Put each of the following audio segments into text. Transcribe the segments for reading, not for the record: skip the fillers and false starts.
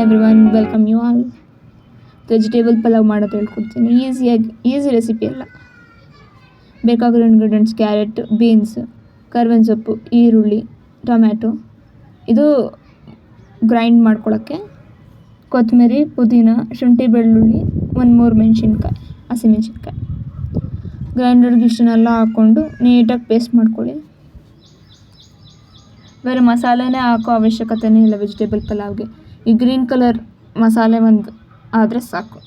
Everyone, welcome you all. Vegetable pulao ಮಾಡೋದು ಹೇಳ್ಕೊಡ್ತೀನಿ. Easy recipe ಎಲ್ಲ. ಬೇಕಾಗಿರೋ ಇಂಗ್ರೀಡಿಯೆಂಟ್ಸ್: ಕ್ಯಾರೆಟ್, ಬೀನ್ಸ್, ಕರ್ಬೇವಿನ ಸೊಪ್ಪು, ಈರುಳ್ಳಿ, ಟೊಮ್ಯಾಟೊ. ಇದು ಗ್ರೈಂಡ್ ಮಾಡ್ಕೊಳ್ಳೋಕ್ಕೆ ಕೊತ್ತಂಬರಿ, ಪುದೀನ, ಶುಂಠಿ, ಬೆಳ್ಳುಳ್ಳಿ, 1-3 ಮೆಣಸಿನ್ಕಾಯಿ, ಹಸಿಮೆಣಸಿನ್ಕಾಯಿ. ಗ್ರೈಂಡರ್ಗೆ ಇಷ್ಟನ್ನೆಲ್ಲ ಹಾಕ್ಕೊಂಡು ನೀಟಾಗಿ ಪೇಸ್ಟ್ ಮಾಡ್ಕೊಳ್ಳಿ. ಬೇರೆ ಮಸಾಲೆನೇ ಹಾಕೋ ಅವಶ್ಯಕತೆನೇ ಇಲ್ಲ ವೆಜಿಟೇಬಲ್ ಪಲಾವ್ಗೆ. ಈ ಗ್ರೀನ್ ಕಲರ್ ಮಸಾಲೆ ಒಂದು ಆದರೆ ಸಾಕು.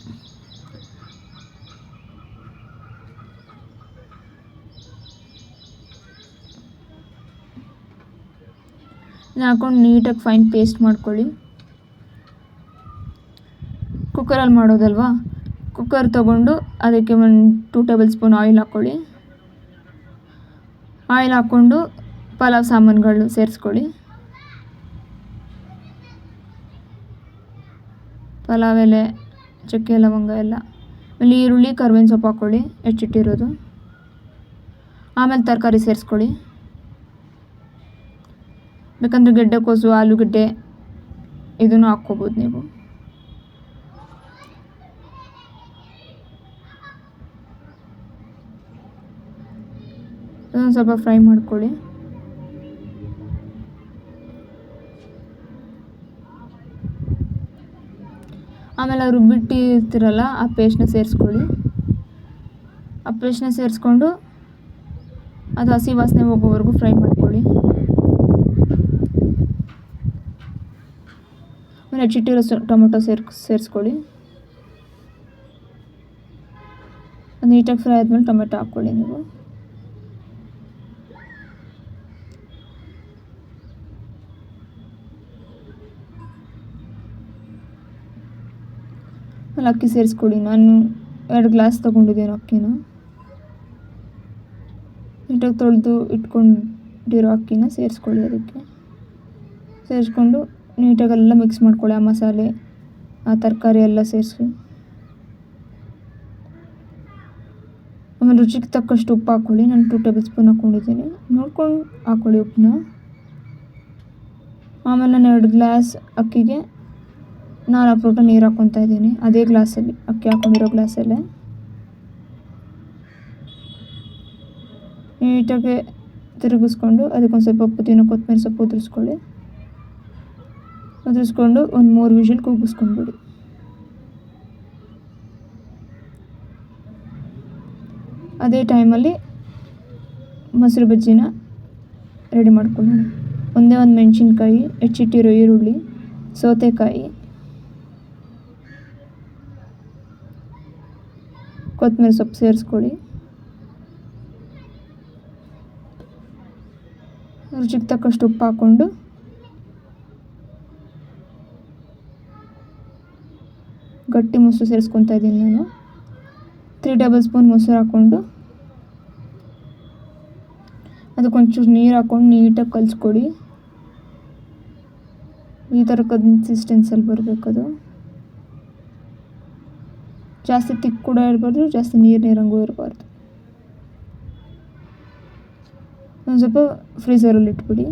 ಇದನ್ನ ಹಾಕೊಂಡು ನೀಟಾಗಿ ಫೈನ್ ಪೇಸ್ಟ್ ಮಾಡ್ಕೊಳ್ಳಿ. ಕುಕ್ಕರಲ್ಲಿ ಮಾಡೋದಲ್ವಾ, ಕುಕ್ಕರ್ ತೊಗೊಂಡು ಅದಕ್ಕೆ 2 ಟೇಬಲ್ ಸ್ಪೂನ್ ಆಯಿಲ್ ಹಾಕ್ಕೊಳ್ಳಿ. ಆಯಿಲ್ ಹಾಕ್ಕೊಂಡು ಪಲಾವ್ ಸಾಮಾನುಗಳು ಸೇರಿಸ್ಕೊಳ್ಳಿ. ಪಲಾವ್ ಎಲೆ, ಚಕ್ಕೆ, ಲವಂಗ ಎಲ್ಲ. ಆಮೇಲೆ ಈರುಳ್ಳಿ, ಕರ್ಬೇವಿನ ಸೊಪ್ಪು ಹಾಕ್ಕೊಳ್ಳಿ, ಹೆಚ್ಚಿಟ್ಟಿರೋದು. ಆಮೇಲೆ ತರಕಾರಿ ಸೇರಿಸ್ಕೊಳ್ಳಿ. ಬೇಕಂದರೆ ಗೆಡ್ಡೆಕೋಸು, ಆಲೂಗಡ್ಡೆ ಇದನ್ನು ಹಾಕ್ಕೋಬೋದು ನೀವು. ಅದನ್ನು ಸ್ವಲ್ಪ ಫ್ರೈ ಮಾಡ್ಕೊಳ್ಳಿ. ಆಮೇಲೆ ರುಬ್ಬಿಟ್ಟಿರ್ತೀರಲ್ಲ, ಆ ಪೇಸ್ಟ್ನ ಸೇರಿಸ್ಕೊಳ್ಳಿ. ಆ ಪೇಸ್ಟ್ನ ಸೇರಿಸ್ಕೊಂಡು ಅದು ಹಸಿ ವಾಸನೆ ಹೋಗೋವರೆಗೂ ಫ್ರೈ ಮಾಡ್ಕೊಳ್ಳಿ. ಆಮೇಲೆ ಹೆಚ್ಚಿಟ್ಟಿರೋ ಟೊಮೊಟೊ ಸೇರಿಸ್ಕೊಳ್ಳಿ. ಅದು ನೀಟಾಗಿ ಫ್ರೈ ಆದಮೇಲೆ ಟೊಮೆಟೊ ಹಾಕ್ಕೊಳ್ಳಿ ನೀವು. ಆಮೇಲೆ ಅಕ್ಕಿ ಸೇರಿಸ್ಕೊಳ್ಳಿ. ನಾನು 2 ಗ್ಲಾಸ್ ತೊಗೊಂಡಿದ್ದೀನಿ ಅಕ್ಕಿನ. ನೀಟಾಗಿ ತೊಳೆದು ಇಟ್ಕೊಂಡಿರೋ ಅಕ್ಕಿನ ಸೇರಿಸ್ಕೊಳ್ಳಿ. ಅದಕ್ಕೆ ಸೇರಿಸ್ಕೊಂಡು ನೀಟಾಗೆಲ್ಲ ಮಿಕ್ಸ್ ಮಾಡ್ಕೊಳ್ಳಿ. ಆ ಮಸಾಲೆ, ಆ ತರಕಾರಿ ಎಲ್ಲ ಸೇರಿಸಿ. ಆಮೇಲೆ ರುಚಿಗೆ ತಕ್ಕಷ್ಟು ಉಪ್ಪು ಹಾಕ್ಕೊಳ್ಳಿ. ನಾನು 2 ಟೇಬಲ್ ಸ್ಪೂನ್ ಹಾಕ್ಕೊಂಡಿದ್ದೀನಿ. ನೋಡ್ಕೊಂಡು ಹಾಕ್ಕೊಳ್ಳಿ ಉಪ್ಪನ್ನ. ಆಮೇಲೆ ನಾನು 2 ಗ್ಲಾಸ್ ಅಕ್ಕಿಗೆ 4 ಲೋಟ ನೀರು ಹಾಕ್ಕೊತಾ ಇದ್ದೀನಿ. ಅದೇ ಗ್ಲಾಸಲ್ಲಿ, ಅಕ್ಕಿ ಹಾಕ್ಕೊಂಡಿರೋ ಗ್ಲಾಸಲ್ಲೇ. ನೀಟಾಗಿ ತಿರುಗಿಸ್ಕೊಂಡು ಅದಕ್ಕೊಂದು ಸ್ವಲ್ಪ ಪುದೀನ, ಕೊತ್ತಂಬರಿ ಸೊಪ್ಪು ಉದುರಿಸ್ಕೊಂಡು 1-3 ವಿಷಲ್ ಕೂಗಿಸ್ಕೊಂಡ್ಬಿಡಿ. ಅದೇ ಟೈಮಲ್ಲಿ ಮೊಸರು ಬಜ್ಜಿನ ರೆಡಿ ಮಾಡ್ಕೊಳ್ಳೋಣ. ಒಂದೇ ಒಂದು ಮೆಣಸಿನ್ಕಾಯಿ, ಹೆಚ್ಚಿಟ್ಟಿರೋ ಈರುಳ್ಳಿ, ಸೌತೆಕಾಯಿ, ಕೊತ್ತಂಬರಿ ಸೊಪ್ಪು ಸೇರಿಸ್ಕೊಳ್ಳಿ. ರುಚಿಗೆ ತಕ್ಕಷ್ಟು ಉಪ್ಪು ಹಾಕ್ಕೊಂಡು ಗಟ್ಟಿ ಮೊಸರು ಸೇರಿಸ್ಕೊತಾ ಇದ್ದೀನಿ ನಾನು. 3 ಟೇಬಲ್ ಸ್ಪೂನ್ ಮೊಸರು ಹಾಕ್ಕೊಂಡು ಅದಕ್ಕೊಂಚೂರು ನೀರು ಹಾಕ್ಕೊಂಡು ನೀಟಾಗಿ ಕಲಿಸ್ಕೊಡಿ. ಈ ಥರ ಕನ್ಸಿಸ್ಟೆನ್ಸಲ್ಲಿ ಬರಬೇಕದು. ಜಾಸ್ತಿ ತಿಕ್ ಕೂಡ ಇರಬಾರ್ದು, ಜಾಸ್ತಿ ನೀರಂಗೂ ಇರಬಾರ್ದು. ಒಂದು ಸ್ವಲ್ಪ ಫ್ರೀಝರಲ್ಲಿ ಇಟ್ಬಿಡಿ.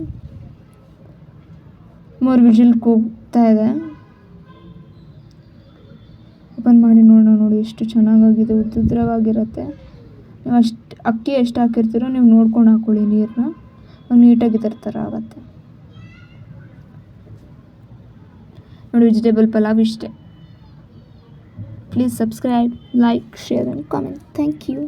3 ವಿಷಲ್ ಕೂಗ್ತಾ ಇದೆ. ಓಪನ್ ಮಾಡಿ ನೋಡೋಣ. ನೋಡಿ ಎಷ್ಟು ಚೆನ್ನಾಗಾಗಿದೆ, ಉದ್ದುದ್ರವಾಗಿರುತ್ತೆ. ನೀವು ಅಕ್ಕಿ ಎಷ್ಟು ಹಾಕಿರ್ತೀರೋ ನೀವು ನೋಡ್ಕೊಂಡು ಹಾಕ್ಕೊಳ್ಳಿ ನೀರನ್ನ. ನೀಟಾಗಿ ಇದರ ಥರ ಆಗುತ್ತೆ ನೋಡಿ. ವೆಜಿಟೇಬಲ್ ಪಲಾವ್ ಇಷ್ಟೇ. Please subscribe, like, share and comment. Thank you.